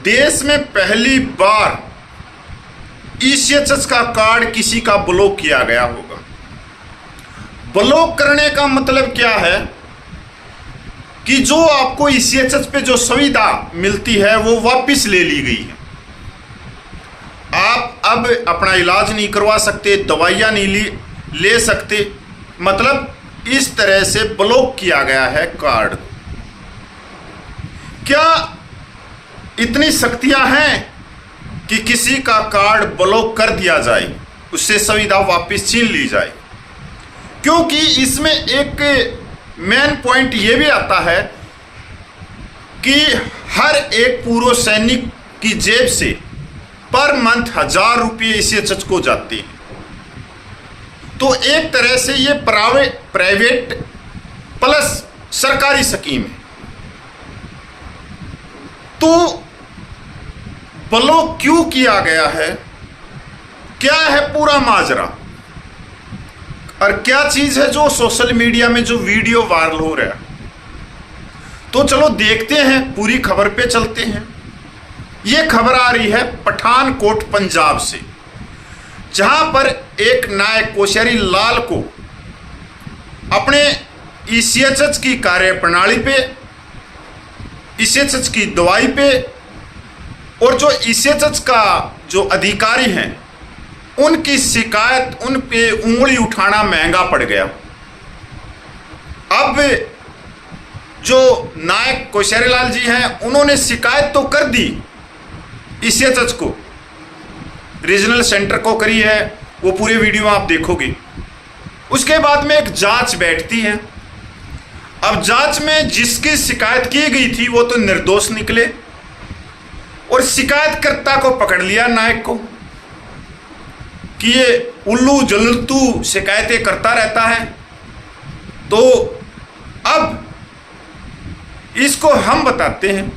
देश में पहली बार ईसीएचएस का कार्ड किसी का ब्लॉक किया गया होगा। ब्लॉक करने का मतलब क्या है कि जो आपको ईसीएचएस पे जो सुविधा मिलती है वो वापस ले ली गई है। आप अब अपना इलाज नहीं करवा सकते, दवाइयाँ नहीं ले सकते, मतलब इस तरह से ब्लॉक किया गया है कार्ड। क्या इतनी शक्तियां हैं कि किसी का कार्ड ब्लॉक कर दिया जाए, उससे सुविधा वापस छीन ली जाए? क्योंकि इसमें एक मेन पॉइंट ये भी आता है कि हर एक पूर्व सैनिक की जेब से पर मंथ 1000 रुपये ईसीएचएस को जाते हैं। तो एक तरह से ये प्राइवेट प्लस सरकारी स्कीम है। तो ब्लॉक क्यों किया गया है, क्या है पूरा माजरा, और क्या चीज है जो सोशल मीडिया में जो वीडियो वायरल हो रहा है? तो चलो देखते हैं, पूरी खबर पे चलते हैं। ये खबर आ रही है पठानकोट पंजाब से, जहां पर एक नायक कोश्यारी लाल को अपने ईसीएचएस की कार्यप्रणाली पे, ईसीएचएस की दवाई पे और जो ईसीएचएस का जो अधिकारी हैं उनकी शिकायत, उन पे उंगली उठाना महंगा पड़ गया। अब जो नायक कोश्यारी लाल जी हैं उन्होंने शिकायत तो कर दी ईसीएचएस को, रीजनल सेंटर को करी है, वो पूरे वीडियो आप देखोगे। उसके बाद में एक जांच बैठती है। अब जांच में जिसकी शिकायत की गई थी वो तो निर्दोष निकले और शिकायतकर्ता को पकड़ लिया, नायक को, कि ये उल्लू जल्लू शिकायतें करता रहता है। तो अब इसको हम बताते हैं,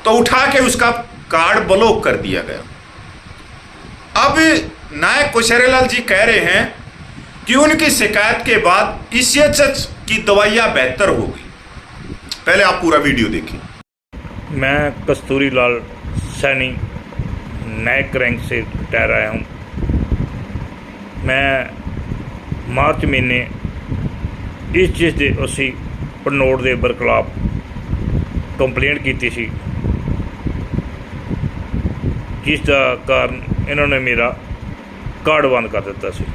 तो उठा के उसका कार्ड ब्लॉक कर दिया गया। अब नायक कोश्यारी लाल जी कह रहे हैं कि उनकी शिकायत के बाद ईसीएचएस की दवाइयाँ बेहतर हो गई। पहले आप पूरा वीडियो देखिए। मैं कस्तूरी लाल सैनी नायक रैंक से रिटायर आया हूँ। मैं मार्च महीने इस चीज़ के उसी पनोड़ के बरखिलाफ कंप्लेंट की थी, जिसका कारण इन्होंने मेरा कार्ड बंद कर दिता सी।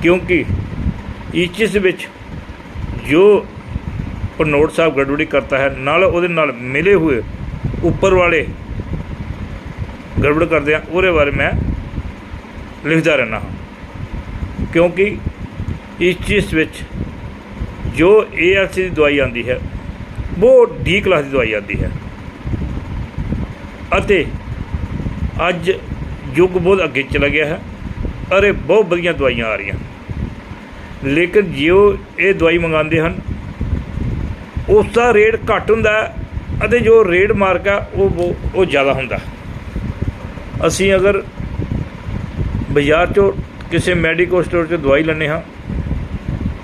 क्योंकि ईसीएचएस विच जो पनोड़ साहब गड़बड़ी करता है, नाल उहदे नाल मिले हुए ऊपर वाले गड़बड़ करते हैं, उहदे बारे मैं लिखता रहना हाँ। क्योंकि ईसीएचएस विच जो ALC की दवाई आती है वो D क्लास की दवाई आती है, अते अज युग बहुत अगे चला गया है। अरे बहुत बढ़िया दवाइयाँ आ रही हैं, लेकिन जो ये दवाई मंगाते हैं उसका रेट घट होंदा है, जो रेट मार्क है वो ज़्यादा होंदा। असी अगर बाजार चो किसी मैडिकल स्टोर से दवाई लैने हाँ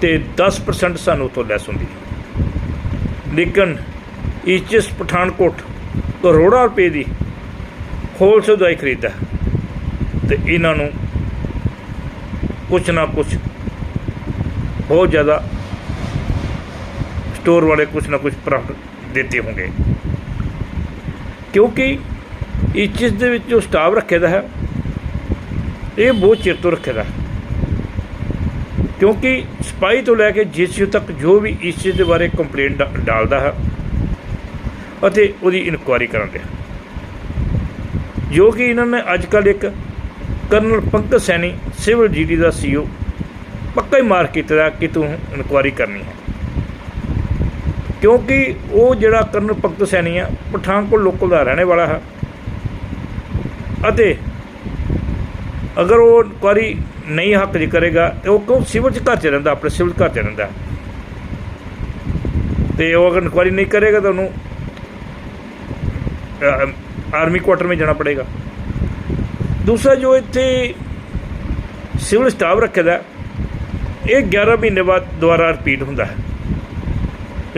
तो 10% सानू उत्तों लैस होंदी, लेकिन ईसीएचएस पठानकोट करोड़ों रुपए की होलसेल दवाई खरीदता है, तो इन्हों कुछ ना कुछ बहुत ज़्यादा स्टोर वाले कुछ ना कुछ प्रॉफिट देते होंगे। क्योंकि ईसीएचएस दे विच जो स्टाफ रखे है ये बहुत चिर तो रखे है, क्योंकि सिपाही तो लैके जीसीयू तक जो भी ईसीएचएस के बारे कंप्लेंट डालता है और उसकी इनक्वायरी कराते हैं। जो कि इन्होंने अजकल एक colonel Pankaj Saini civil GD का CO पक्का ही मार किया कि तू इनक्वायरी करनी है। क्योंकि वो जड़ा कर्नल पंकज सैनी है पठानकोट लोकल का रहने वाला है, अते अगर वो इनक्वायरी नहीं हक दी करेगा तो वो क्यों सिविल घर च रहिंदा, अपने सिविल घर च रहिंदा, तो अगर इनक्वायरी नहीं करेगा तो उन्होंने आर्मी क्वार्टर में जाना पड़ेगा। दूसरा जो इत्थे सिविल स्टाफ रखे दा ये 11 महीने बाद दोबारा रिपीट होंदा है,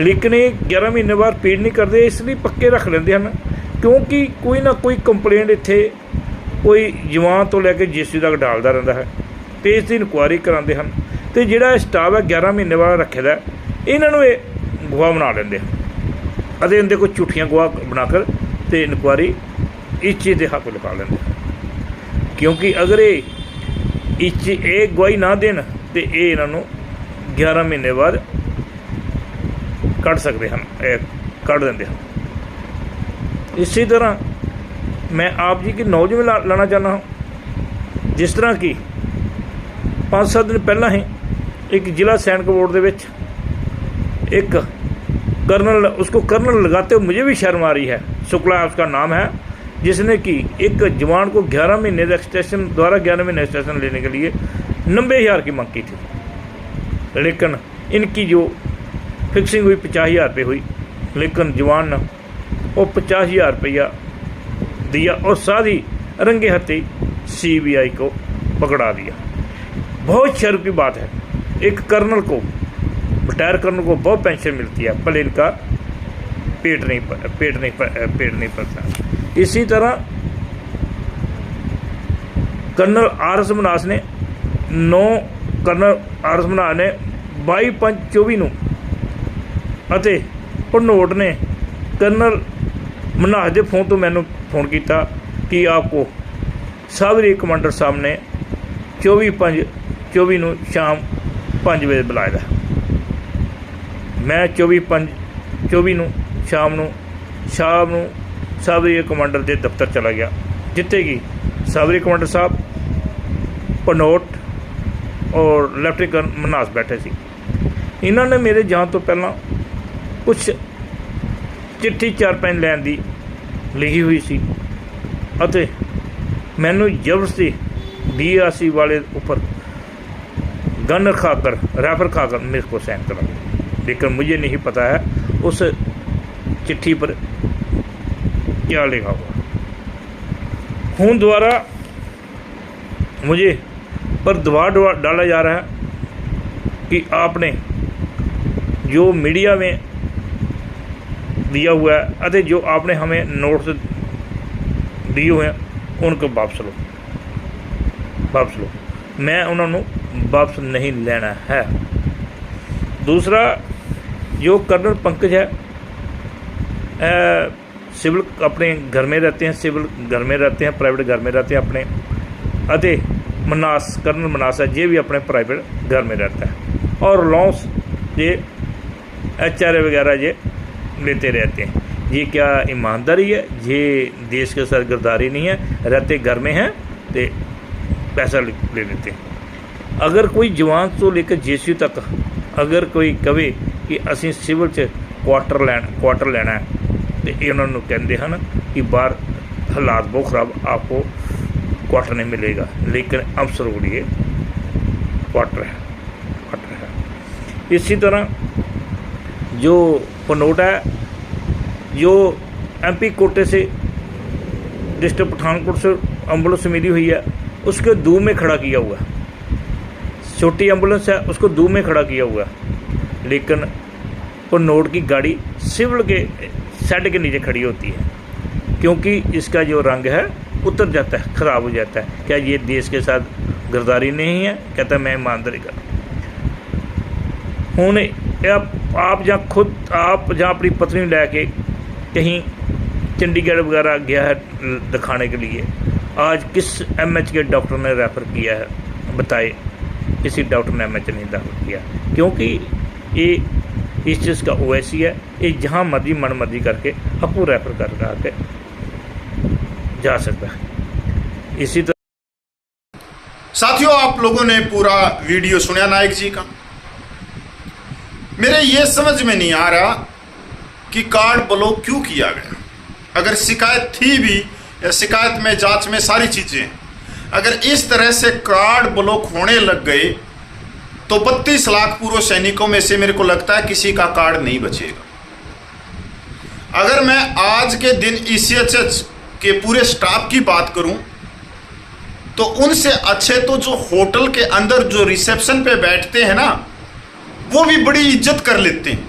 लेकिन ये 11 महीने बाद रिपीट नहीं करते, इसलिए पक्के रख लेंदे हैं ਕਿਉਂਕਿ ਕੋਈ ਨਾ ਕੋਈ ਕੰਪਲੇਂਟ ਇੱਥੇ ਕੋਈ ਜਵਾਨ ਤੋਂ ਲੈ ਕੇ ਜੀਸੀ ਤੱਕ ਡਾਲਦਾ ਰਹਿੰਦਾ ਹੈ ਅਤੇ ਇਸ ਦੀ ਇਨਕੁਆਇਰੀ ਕਰਾਉਂਦੇ ਹਨ। ਅਤੇ ਜਿਹੜਾ ਸਟਾਫ ਹੈ 11 ਮਹੀਨੇ ਬਾਅਦ ਰੱਖੇ ਦਾ, ਇਹਨਾਂ ਨੂੰ ਇਹ ਗਵਾਹ ਬਣਾ ਲੈਂਦੇ ਹਨ ਅਤੇ ਇਹਦੇ ਕੋਈ ਝੂਠੀਆਂ ਗਵਾਹ ਬਣਾ ਕਰ ਅਤੇ ਇਨਕੁਆਇਰੀ ਇਸ ਚੀਜ਼ ਦੇ ਹੱਕ ਲਿਖਾ ਲੈਂਦੇ ਹਨ। ਕਿਉਂਕਿ ਅਗਰ ਇਹ ਗਵਾਹੀ ਨਾ ਦੇਣ ਤਾਂ ਇਹ ਇਹਨਾਂ ਨੂੰ 11 ਮਹੀਨੇ ਬਾਅਦ ਕੱਢ ਸਕਦੇ ਹਨ, ਕੱਢ ਦਿੰਦੇ ਹਨ। ਇਸੇ ਤਰ੍ਹਾਂ ਮੈਂ ਆਪ ਜੀ ਕੀ ਨੌਲੇਜ में लाना चाहना हूँ। जिस तरह कि 5-7 दिन ਪਹਿਲਾਂ ਹੀ एक जिला सैनिक बोर्ड ਦੇ ਵਿੱਚ एक कर्नल, उसको कर्नल लगाते हुए मुझे भी शर्म आ रही है, शुक्ला उसका नाम है, जिसने कि एक जवान को 11 महीने का एक्सटेंशन द्वारा 11 महीने एक्सटेंशन लेने के लिए 90,000 की मांग की थी, लेकिन इनकी जो फिक्सिंग हुई 50,000 रुपये हुई, लेकिन जवान ने वो 50,000 रुपया दिया और साथ ही रंगे हाथी CBI को पकड़ा दिया। बहुत शर्म की बात है, एक कर्नल को, रिटायर कर्नल को बहुत पेंशन मिलती है, भले इनका पेट नहीं पड़ता। इसी तरह कर्नल RS मनास ने 9 कर्नल RS मनास ने 22/5/24 ਨੂੰ ਅਤੇ ਭਨੋਟ ਨੇ कर्नल मनास के फोन तो मैंने फ़ोन किया कि आपको साबरी कमांडर साहब ने 24/5/24 ਨੂੰ शाम 5 ਵਜੇ बुलाया। मैं 24/5/24 ਨੂੰ शाम ਨੂੰ साबरी कमांडर के दफ्तर चला गया, जिथे कि साबरी कमांडर साहब, भनोट और लैफ्टिनेंट कर्नल मनास बैठे सी। इन्होंने मेरे जान तो पहला कुछ चिट्ठी 4-5 लाइन की लिखी हुई सी ਅਤੇ मैनू जबरदस्ती DRC वाले ऊपर गन खाकर, रैफर खाकर मेरे को साइन करा, लेकिन मुझे नहीं पता है उस चिट्ठी पर क्या लिखा हुआ। खून द्वारा मुझे पर दबाव डाला जा रहा है कि आपने जो मीडिया में दिया हुआ है अरे जो आपने हमें नोट्स दिए हुए हैं उनको वापस लो। मैं उन्होंने वापस नहीं लेना है। दूसरा, जो कर्नल पंकज है सिविल अपने घर में रहते हैं, सिविल घर में रहते हैं, प्राइवेट घर में रहते हैं अपने, अते मनास कर्नल मनास है ये भी अपने प्राइवेट घर में रहता है, और लॉन्स ये HRA वगैरह ये लेते रहते हैं। ये क्या ईमानदारी है? ये देश के साथ गद्दारी नहीं है? रहते घर में हैं तो पैसा ले लेते हैं। अगर कोई जवान तो लेकर JCU तक अगर कोई कहे कि असी सिविल च क्वार्टर लेना है तो इन्होंने कहते हैं कि बाहर हालात बहुत ख़राब, आपको क्वार्टर नहीं मिलेगा, लेकिन अफसर को लिए क्वार्टर है। इसी तरह जो भनोट है, जो MP कोटे से डिस्ट्रिक्ट पठानकोट से एम्बुलेंस मिली हुई है, उसके दूर में खड़ा किया हुआ है, छोटी एम्बुलेंस है उसको दूर में खड़ा किया हुआ है, लेकिन भनोट की गाड़ी सिविल के शेड के नीचे खड़ी होती है, क्योंकि इसका जो रंग है उतर जाता है, ख़राब हो जाता है। क्या ये देश के साथ गद्दारी नहीं है? कहता है मैं ईमानदारी कर। हूँ आप जहाँ अपनी पत्नी लैके कहीं चंडीगढ़ वगैरह गया है दिखाने के लिए, आज किस MH के डॉक्टर ने रेफ़र किया है? बताए, किसी डॉक्टर ने MH नहीं दाखिल किया, क्योंकि ये इस चीज़ का OIC है, ये जहाँ मर्जी मन मर्जी करके आपको रेफ़र कर के जा सकता है। इसी तरह साथियों, आप लोगों ने पूरा वीडियो सुना नायक जी का। मेरे ये समझ में नहीं आ रहा कि कार्ड ब्लॉक क्यों किया गया। अगर शिकायत थी भी, या शिकायत में जांच में सारी चीज़ें, अगर इस तरह से कार्ड ब्लॉक होने लग गए तो 32 लाख पूर्व सैनिकों में से मेरे को लगता है किसी का कार्ड नहीं बचेगा। अगर मैं आज के दिन ECHS के पूरे स्टाफ की बात करूं तो उनसे अच्छे तो जो होटल के अंदर जो रिसेप्शन पे बैठते हैं ना, वो भी बड़ी इज्जत कर लेते हैं,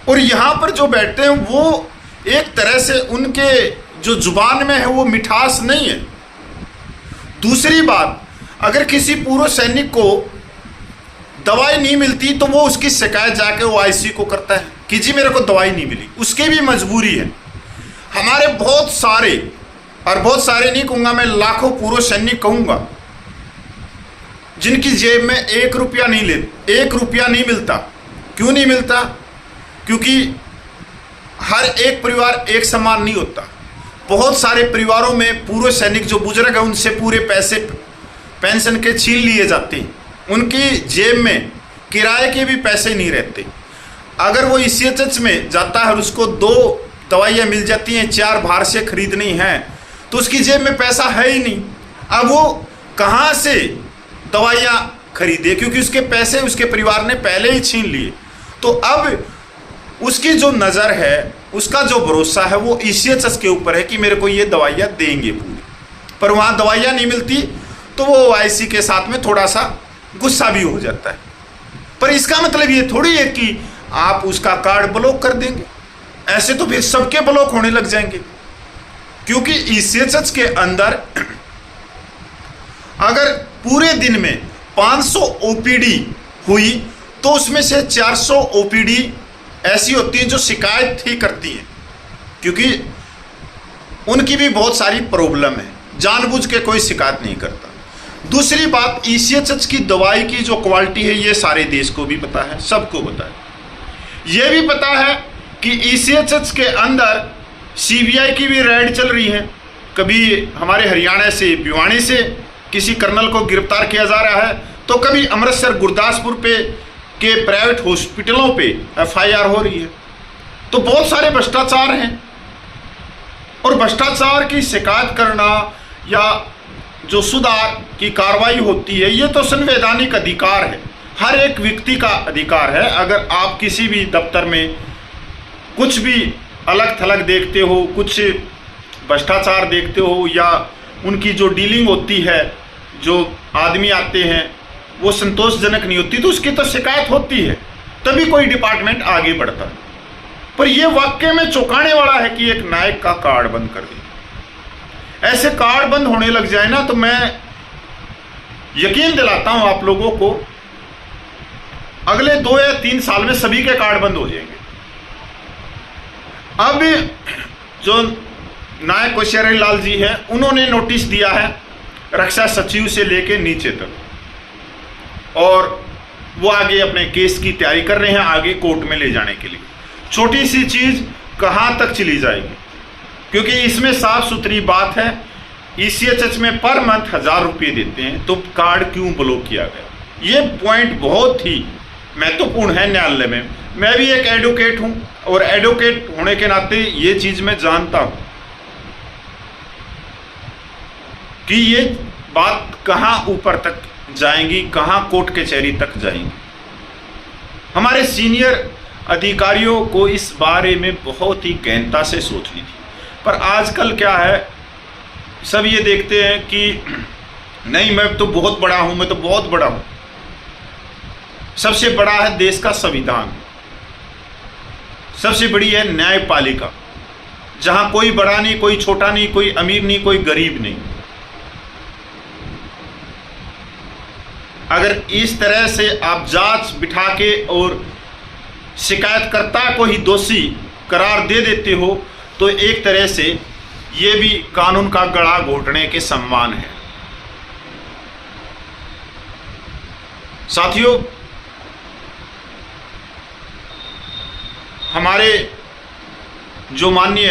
और यहाँ पर जो बैठते हैं वो एक तरह से उनके जो जुबान में है वो मिठास नहीं है। दूसरी बात, अगर किसी पूर्व सैनिक को दवाई नहीं मिलती तो वो उसकी शिकायत जाके वो आईसी को करता है कि जी मेरे को दवाई नहीं मिली, उसकी भी मजबूरी है। हमारे बहुत सारे, और बहुत सारे नहीं कहूँगा मैं, लाखों पूर्व सैनिक कहूँगा, जिनकी जेब में 1 रुपया नहीं मिलता। क्यों नहीं मिलता? क्योंकि हर एक परिवार एक समान नहीं होता। बहुत सारे परिवारों में पूर्व सैनिक जो बुजुर्ग हैं उनसे पूरे पैसे पेंशन के छीन लिए जाते हैं, उनकी जेब में किराए के भी पैसे नहीं रहते। अगर वो ईसीएचएच में जाता है और उसको 2 दवाइयाँ मिल जाती हैं, 4 बाहर से खरीदनी हैं, तो उसकी जेब में पैसा है ही नहीं। अब वो कहाँ से दवाइयाँ खरीदे, क्योंकि उसके पैसे उसके परिवार ने पहले ही छीन लिए। तो अब उसकी जो नज़र है, उसका जो भरोसा है वो ईसीएचएस के ऊपर है कि मेरे को ये दवाइयाँ देंगे पूरी, पर वहाँ दवाइयाँ नहीं मिलती तो वो आईसी के साथ में थोड़ा सा गुस्सा भी हो जाता है। पर इसका मतलब ये थोड़ी है कि आप उसका कार्ड ब्लॉक कर देंगे। ऐसे तो फिर सबके ब्लॉक होने लग जाएंगे, क्योंकि ईसीएचएस के अंदर अगर पूरे दिन में 500 ओपीडी हुई तो उसमें से 400 ओपीडी ऐसी होती है जो शिकायत ही करती है, क्योंकि उनकी भी बहुत सारी प्रॉब्लम है, जानबूझ के कोई शिकायत नहीं करता। दूसरी बात, ईसीएचएस की दवाई की जो क्वालिटी है ये सारे देश को भी पता है, सबको पता है। ये भी पता है कि ईसीएचएस के अंदर सीबीआई की भी रेड चल रही है। कभी हमारे हरियाणा से भिवानी से किसी कर्नल को गिरफ्तार किया जा रहा है, तो कभी अमृतसर गुरदासपुर पे के प्राइवेट हॉस्पिटलों पे एफआईआर हो रही है। तो बहुत सारे भ्रष्टाचार हैं, और भ्रष्टाचार की शिकायत करना या जो सुधार की कार्रवाई होती है ये तो संवैधानिक अधिकार है, हर एक व्यक्ति का अधिकार है। अगर आप किसी भी दफ्तर में कुछ भी अलग थलग देखते हो, कुछ भ्रष्टाचार देखते हो, या उनकी जो डीलिंग होती है, जो आदमी आते हैं वो संतोषजनक नहीं होती, तो उसकी तो शिकायत होती है, तभी कोई डिपार्टमेंट आगे बढ़ता है। पर यह वाकई में चौंकाने वाला है कि एक नायक का कार्ड बंद कर दिया। ऐसे कार्ड बंद होने लग जाए ना, तो मैं यकीन दिलाता हूं आप लोगों को, अगले 2 या 3 साल में सभी के कार्ड बंद हो जाएंगे। अब जो नायक कोश्यारी लाल जी हैं, उन्होंने नोटिस दिया है रक्षा सचिव से लेके नीचे तक, और वो आगे अपने केस की तैयारी कर रहे हैं आगे कोर्ट में ले जाने के लिए। छोटी सी चीज कहां तक चली जाएगी, क्योंकि इसमें साफ सुथरी बात है, ईसीएचएस में पर मंथ 1000 रुपये देते हैं, तो कार्ड क्यों ब्लॉक किया गया? ये पॉइंट बहुत ही महत्वपूर्ण है न्यायालय में। मैं भी एक एडवोकेट हूं, और एडवोकेट होने के नाते ये चीज मैं जानता हूं कि ये बात कहां ऊपर तक जाएंगी, कहां कोर्ट कचहरी तक जाएंगी। हमारे सीनियर अधिकारियों को इस बारे में बहुत ही गहनता से सोचनी थी, पर आजकल क्या है, सब ये देखते हैं कि नहीं मैं तो बहुत बड़ा हूं, मैं तो बहुत बड़ा हूं। सबसे बड़ा है देश का संविधान, सबसे बड़ी है न्यायपालिका, जहां कोई बड़ा नहीं, कोई छोटा नहीं, कोई अमीर नहीं, कोई गरीब नहीं। अगर इस तरह से आप जांच बिठा के और शिकायतकर्ता को ही दोषी करार दे देते हो, तो एक तरह से ये भी कानून का गला घोटने के समान है। साथियों, हमारे जो माननीय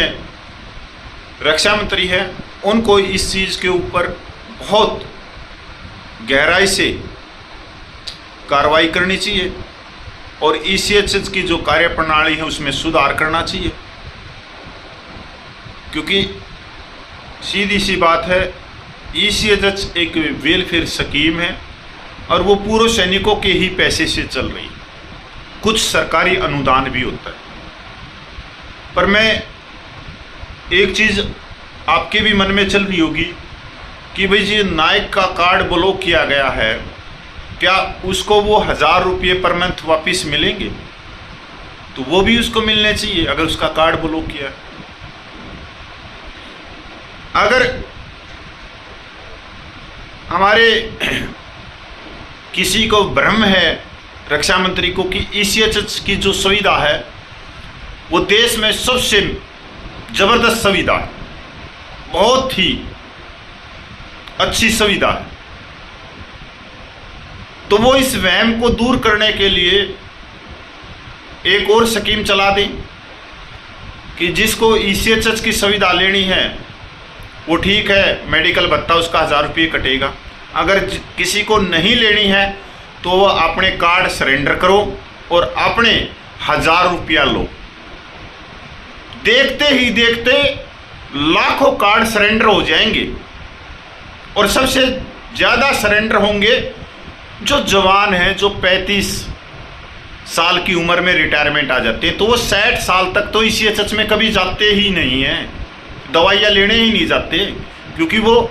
रक्षा मंत्री हैं, उनको इस चीज के ऊपर बहुत गहराई से कार्रवाई करनी चाहिए, और ईसीएचएस की जो कार्यप्रणाली है उसमें सुधार करना चाहिए। क्योंकि सीधी सी बात है, ईसीएचएस एक वेलफेयर स्कीम है, और वो पूर्व सैनिकों के ही पैसे से चल रही है। कुछ सरकारी अनुदान भी होता है। पर मैं एक चीज़ आपके भी मन में चल रही होगी कि भाई जी नायक का कार्ड ब्लॉक किया गया है, क्या उसको वो 1000 रुपये पर मंथ वापस मिलेंगे? तो वो भी उसको मिलने चाहिए अगर उसका कार्ड ब्लॉक किया है। अगर हमारे किसी को भ्रम है रक्षा मंत्री को कि ईसीएचएस की जो सुविधा है वो देश में सबसे जबरदस्त सुविधा है, बहुत ही अच्छी सुविधा है, तो वो इस वहम को दूर करने के लिए एक और स्कीम चला दें कि जिसको ईसीएचएस की सुविधा लेनी है वो ठीक है, मेडिकल भत्ता उसका 1000 रुपये कटेगा। अगर किसी को नहीं लेनी है तो वह अपने कार्ड सरेंडर करो और अपने 1000 रुपया लो। देखते ही देखते लाखों कार्ड सरेंडर हो जाएंगे और सबसे ज़्यादा सरेंडर होंगे जो जवान हैं, जो 35 साल की उम्र में रिटायरमेंट आ जाते हैं, तो वो 60 साल तक तो ईसीएचएस में कभी जाते ही नहीं हैं, दवाइयाँ लेने ही नहीं जाते, क्योंकि वो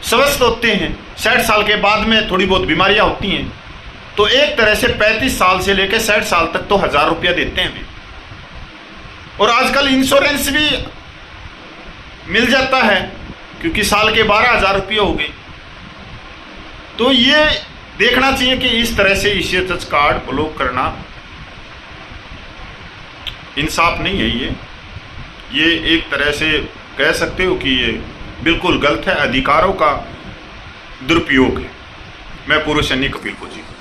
स्वस्थ होते हैं। 60 साल के बाद में थोड़ी बहुत बीमारियाँ होती हैं, तो एक तरह से 35 साल से लेकर 60 साल तक तो 1000 रुपया देते हैं। और आजकल इंश्योरेंस भी मिल जाता है, क्योंकि साल के 12,000 रुपये हो गए। तो ये देखना चाहिए कि इस तरह से ईसीएचएस कार्ड ब्लॉक करना इंसाफ नहीं है। ये एक तरह से कह सकते हो कि ये बिल्कुल गलत है, अधिकारों का दुरुपयोग है। मैं पूर्व सैनिक कपिल को जी।